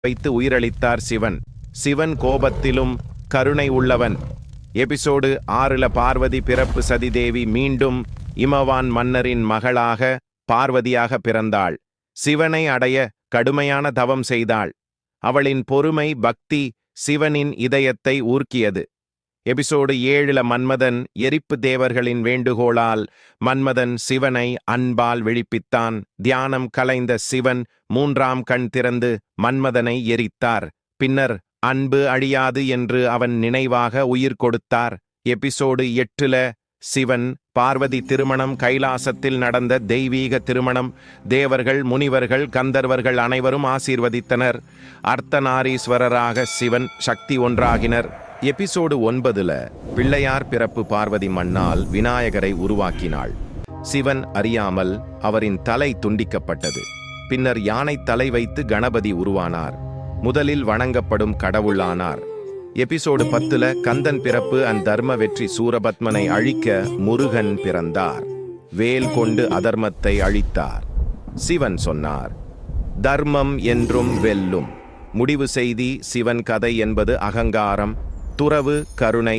வைத்து உயிரளித்தார் சிவன். சிவன் கோபத்திலும் கருணை உள்ளவன். எபிசோடு 6ல பார்வதி பிறப்பு. சதிதேவி மீண்டும் இமவான் மன்னரின் மகளாக பார்வதியாக பிறந்தாள். சிவனை அடைய கடுமையான தவம் செய்தாள். அவளின் பொறுமை பக்தி சிவனின் இதயத்தை ஊர்க்கியது. எபிசோடு 7ல மன்மதன் எரிப்பு தேவர்களின் வேண்டுகோளால் மன்மதன் சிவனை அன்பால் விழிப்பித்தான். தியானம் கலைந்த சிவன் 3ஆம் கண் திறந்து மன்மதனை எரித்தார். பின்னர் அன்பு அழியாது என்று அவன் நினைவாக உயிர் கொடுத்தார். எபிசோடு 8ல சிவன் பார்வதி திருமணம். கைலாசத்தில் நடந்த தெய்வீக திருமணம். தேவர்கள் முனிவர்கள் கந்தர்வர்கள் அனைவரும் ஆசீர்வதித்தனர். அர்த்தநாரீஸ்வரராக சிவன் சக்தி ஒன்றாகினர். எபிசோடு 9ல பிள்ளையார் பிறப்பு. பார்வதி மண்ணால் விநாயகரை உருவாக்கினாள். சிவன் அறியாமல் அவரின் தலை துண்டிக்கப்பட்டது. பின்னர் யானை தலை வைத்து கணபதி உருவானார். முதலில் வணங்கப்படும் கடவுளானார். எபிசோடு 10ல கந்தன் பிறப்பு. தர்ம வெற்றி. சூரபத்மனை அழிக்க முருகன் பிறந்தார். வேல் கொண்டு அதர்மத்தை அழித்தார். சிவன் சொன்னார், தர்மம் என்றும் வெல்லும். முடிவு செய்தி. சிவன் கதை என்பது அகங்காரம், துறவு, கருணை,